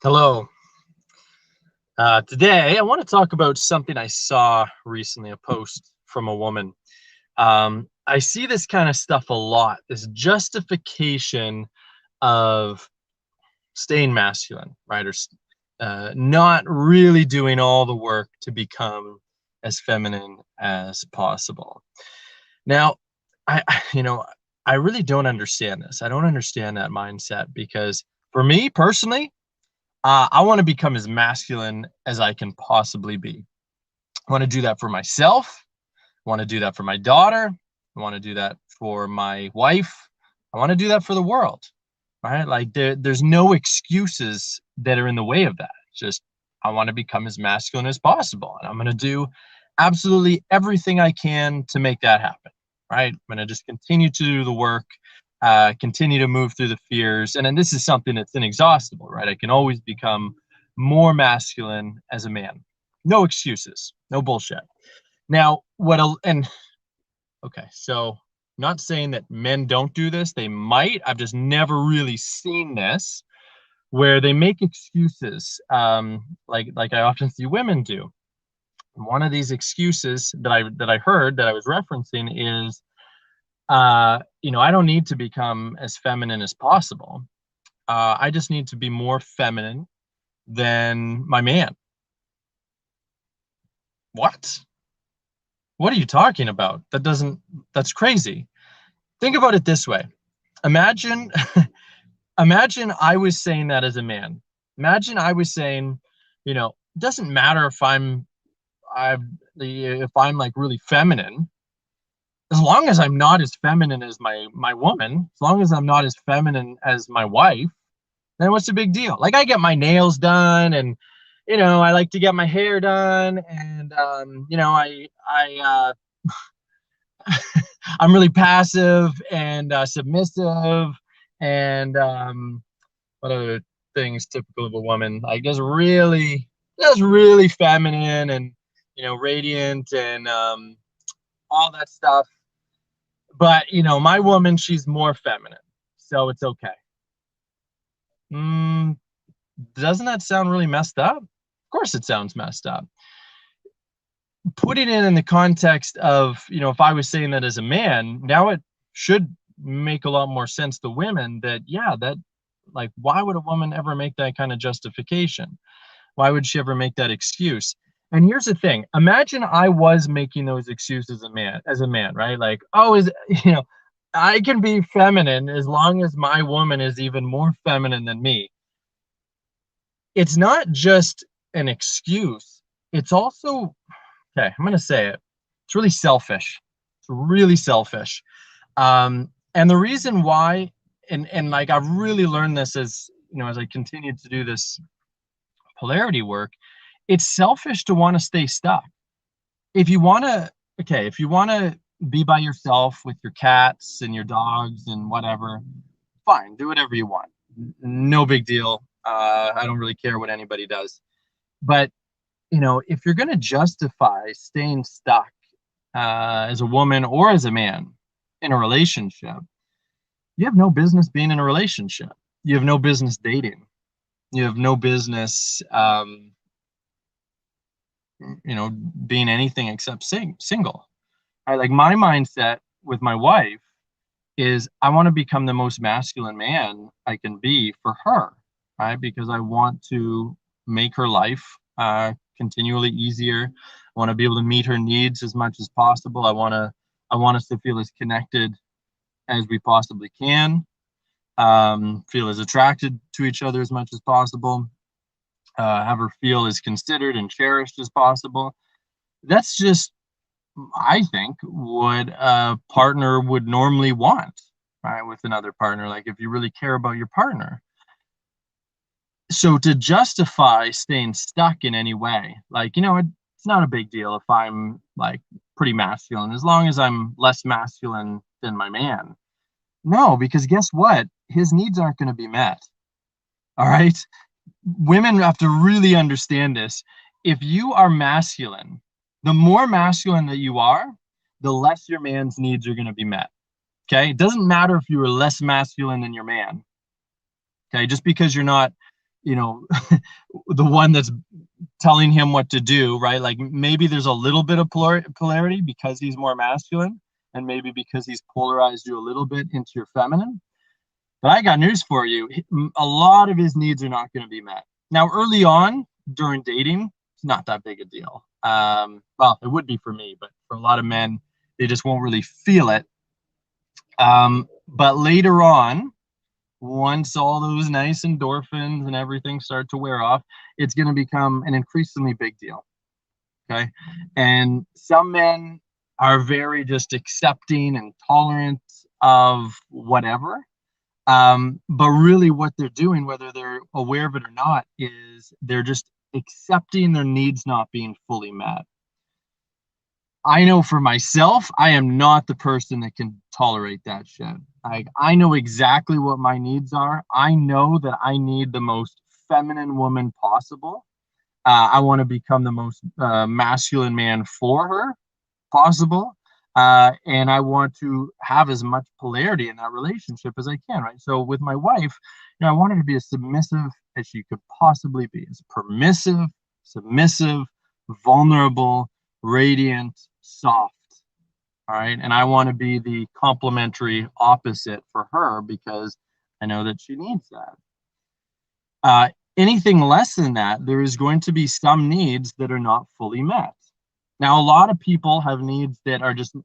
Hello. Today, I want to talk about something I saw recently, a post from a woman. I see this kind of stuff a lot, this justification of staying masculine, right? Or not really doing all the work to become as feminine as possible. Now, you know, I really don't understand this. I don't understand that mindset because for me personally, I want to become as masculine as I can possibly be. I want to do that for myself. I want to do that for my daughter. I want to do that for my wife. I want to do that for the world, right? Like there's no excuses that are in the way of that. Just I want to become as masculine as possible, and I'm going to do absolutely everything I can to make that happen, right? I'm going to just continue to do the work, continue to move through the fears. And then this is something that's inexhaustible, right? I can always become more masculine as a man. No excuses, no bullshit. Now, okay, so not saying that men don't do this, they might. I've just never really seen this where they make excuses, like I often see women do. One of these excuses that I heard that I was referencing is I don't need to become as feminine as possible. I just need to be more feminine than my man. What? What are you talking about? That's crazy. Think about it this way. Imagine, imagine I was saying that as a man. Imagine I was saying, it doesn't matter if I'm like really feminine, as long as I'm not as feminine as my woman, as long as I'm not as feminine as my wife, then what's the big deal? Like I get my nails done, and I like to get my hair done, and I'm really passive and submissive, and what other things typical of a woman? Like just really feminine and radiant and all that stuff. But my woman, she's more feminine, so it's okay. Mm, doesn't that sound really messed up? Of course, it sounds messed up. Putting it in the context of if I was saying that as a man, now it should make a lot more sense to women that like why would a woman ever make that kind of justification? Why would she ever make that excuse? And here's the thing, imagine I was making those excuses as a man, right? Like, oh, I can be feminine as long as my woman is even more feminine than me. It's not just an excuse. It's also, okay, I'm going to say it. It's really selfish. It's really selfish. And the reason why, and like I've really learned this as I continue to do this polarity work, it's selfish to want to stay stuck. If you want to be by yourself with your cats and your dogs and whatever, fine, do whatever you want. No big deal. I don't really care what anybody does. But, if you're going to justify staying stuck as a woman or as a man in a relationship, you have no business being in a relationship. You have no business dating. You have no business being anything except single. Like my mindset with my wife is I want to become the most masculine man I can be for her, right? Because I want to make her life continually easier. I want to be able to meet her needs as much as possible. I want us to feel as connected as we possibly can, feel as attracted to each other as much as possible, have her feel as considered and cherished as possible. That's just, I think, what a partner would normally want, right, with another partner, like if you really care about your partner. So to justify staying stuck in any way, like, it's not a big deal if I'm like pretty masculine, as long as I'm less masculine than my man. No, because guess what? His needs aren't going to be met. All right. Women have to really understand this. If you are masculine, the more masculine that you are, the less your man's needs are going to be met. Okay. It doesn't matter if you are less masculine than your man. Okay. Just because you're not, you know, the one that's telling him what to do, right? Like maybe there's a little bit of polarity because he's more masculine, and maybe because he's polarized you a little bit into your feminine. But I got news for you. A lot of his needs are not going to be met. Now, early on during dating, it's not that big a deal. Well, it would be for me, but for a lot of men, they just won't really feel it. But later on, once all those nice endorphins and everything start to wear off, it's going to become an increasingly big deal. Okay. And some men are very just accepting and tolerant of whatever. But really what they're doing, whether they're aware of it or not, is they're just accepting their needs not being fully met. I know for myself, I am not the person that can tolerate that shit. I know exactly what my needs are. I know that I need the most feminine woman possible. I want to become the most masculine man for her possible. And I want to have as much polarity in that relationship as I can, right? So with my wife, I want her to be as submissive as she could possibly be, as permissive, submissive, vulnerable, radiant, soft. All right. And I want to be the complementary opposite for her because I know that she needs that. Anything less than that, there is going to be some needs that are not fully met. Now, a lot of people have needs that are just,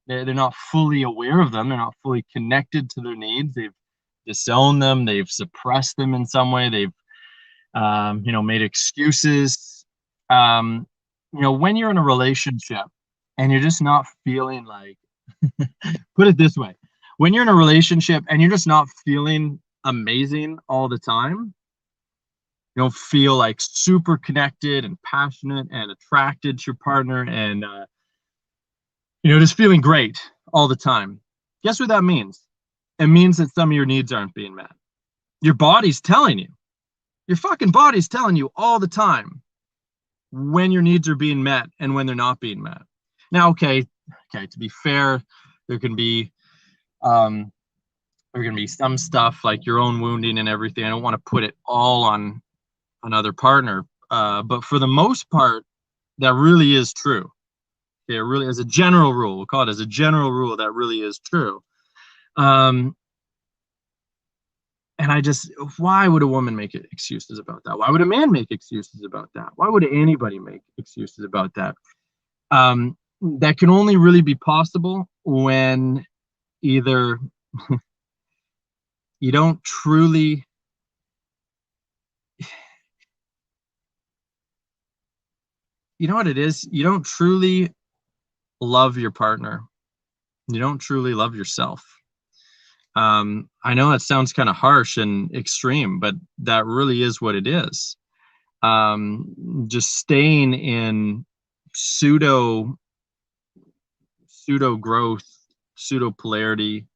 they're not fully aware of them. They're not fully connected to their needs. They've disowned them. They've suppressed them in some way. They've, made excuses. When you're in a relationship and you're just not feeling like, put it this way, when you're in a relationship and you're just not feeling amazing all the time, you don't feel like super connected and passionate and attracted to your partner and, just feeling great all the time. Guess what that means? It means that some of your needs aren't being met. Your body's telling you. Your fucking body's telling you all the time when your needs are being met and when they're not being met. Now, okay, to be fair, there can be some stuff like your own wounding and everything. I don't want to put it all on another partner, but for the most part, that really is true. Okay, really, as a general rule, we'll call it as a general rule, that really is true. And why would a woman make excuses about that? Why would a man make excuses about that? Why would anybody make excuses about that? That can only really be possible when either you don't truly, you know what it is? You don't truly love your partner. You don't truly love yourself. I know that sounds kind of harsh and extreme, but that really is what it is. Just staying in pseudo growth, pseudo polarity,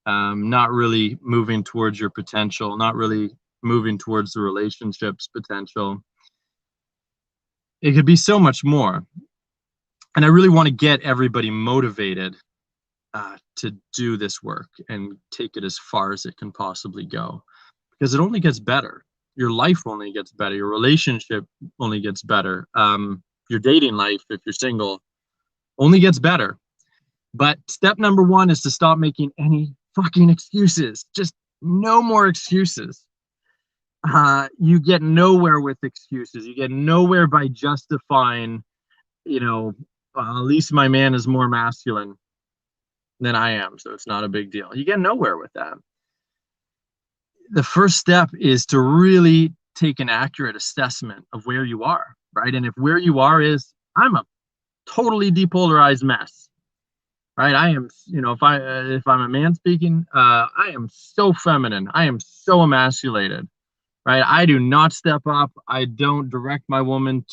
not really moving towards your potential, not really moving towards the relationship's potential. It could be so much more. And I really want to get everybody motivated to do this work and take it as far as it can possibly go, because it only gets better. Your life only gets better. Your relationship only gets better. Your dating life, if you're single, only gets better. But step number one is to stop making any fucking excuses. Just no more excuses. You get nowhere with excuses. You get nowhere by justifying, at least my man is more masculine than I am, so it's not a big deal. You get nowhere with that. The first step is to really take an accurate assessment of where you are, right? And if where you are is, I'm a totally depolarized mess, right? I am, if I'm a man speaking, I am so feminine. I am so emasculated, right? I do not step up. I don't direct my woman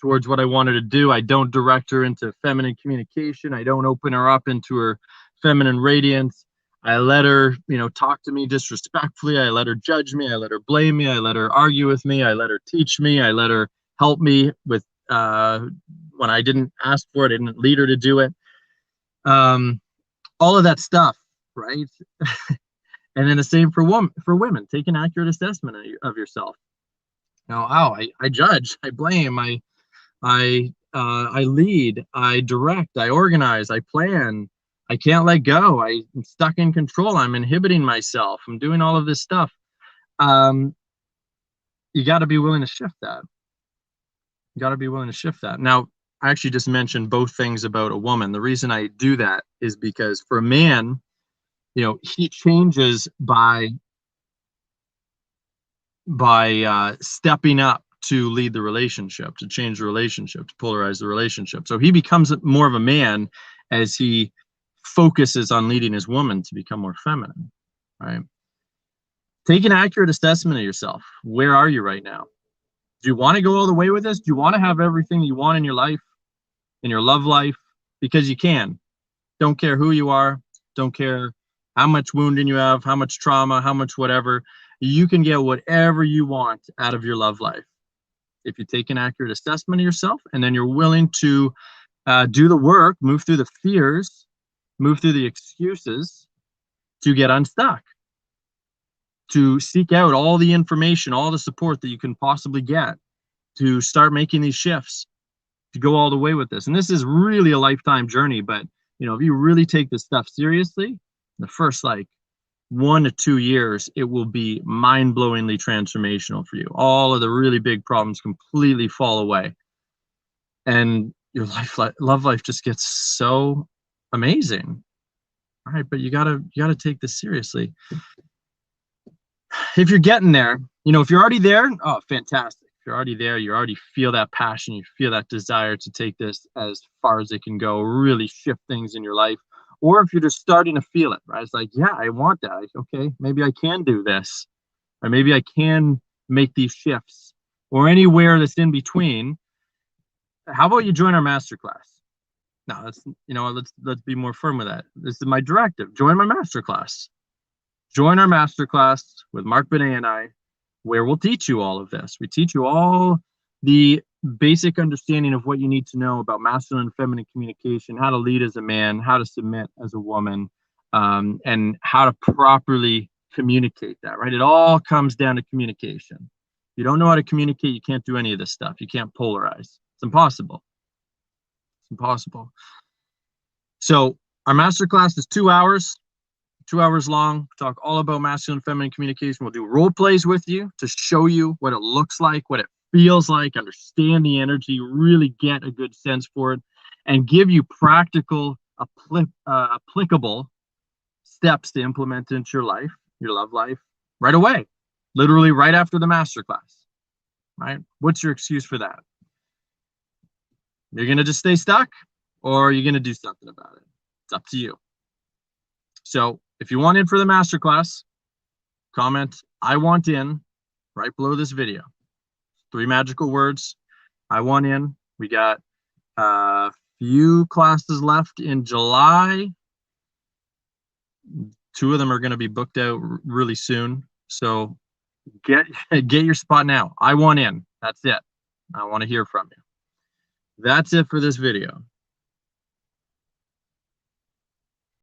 towards what I want her to do. I don't direct her into feminine communication. I don't open her up into her feminine radiance. I let her, talk to me disrespectfully. I let her judge me. I let her blame me. I let her argue with me. I let her teach me. I let her help me with when I didn't ask for it. I didn't lead her to do it. All of that stuff, right? And then the same for women. Take an accurate assessment of yourself. Now, I judge, I blame, I lead, I direct, I organize, I plan. I can't let go. I'm stuck in control. I'm inhibiting myself. I'm doing all of this stuff. You got to be willing to shift that. You got to be willing to shift that. Now, I actually just mentioned both things about a woman. The reason I do that is because for a man, he changes by stepping up to lead the relationship, to change the relationship, to polarize the relationship. So he becomes more of a man as he focuses on leading his woman to become more feminine, right? Take an accurate assessment of yourself. Where are you right now? Do you want to go all the way with this? Do you want to have everything you want in your life, in your love life? Because you can. Don't care who you are. Don't care how much wounding you have, how much trauma, how much whatever. You can get whatever you want out of your love life if you take an accurate assessment of yourself, and then you're willing to do the work, move through the fears, move through the excuses to get unstuck, to seek out all the information, all the support that you can possibly get, to start making these shifts, to go all the way with this. And this is really a lifetime journey, but if you really take this stuff seriously, the first 1 to 2 years, it will be mind-blowingly transformational for you. All of the really big problems completely fall away, and your love life just gets so amazing. All right, but you gotta take this seriously. If you're getting there, if you're already there, oh, fantastic. If you're already there, you already feel that passion, you feel that desire to take this as far as it can go, really shift things in your life. Or if you're just starting to feel it, right? It's like, yeah, I want that. Okay, maybe I can do this, or maybe I can make these shifts, or anywhere that's in between. How about you join our masterclass? Now, let's be more firm with that. This is my directive. Join my masterclass. Join our masterclass with Mark Binet and I, where we'll teach you all of this. We teach you all the basic understanding of what you need to know about masculine and feminine communication, how to lead as a man, how to submit as a woman, and how to properly communicate that, right? It all comes down to communication. If you don't know how to communicate, you can't do any of this stuff. You can't polarize. It's impossible. It's impossible. So our masterclass is 2 hours. 2 hours long. Talk all about masculine and feminine communication. We'll do role plays with you to show you what it looks like, what it feels like, understand the energy, really get a good sense for it, and give you practical, applicable steps to implement into your life, your love life, right away, literally right after the masterclass, right? What's your excuse for that? You're going to just stay stuck, or are you going to do something about it? It's up to you. So if you want in for the masterclass, comment "I want in" right below this video. 3 magical words. I want in. We got a few classes left in July. 2 of them are going to be booked out really soon. So get your spot now. I want in. That's it. I want to hear from you. That's it for this video.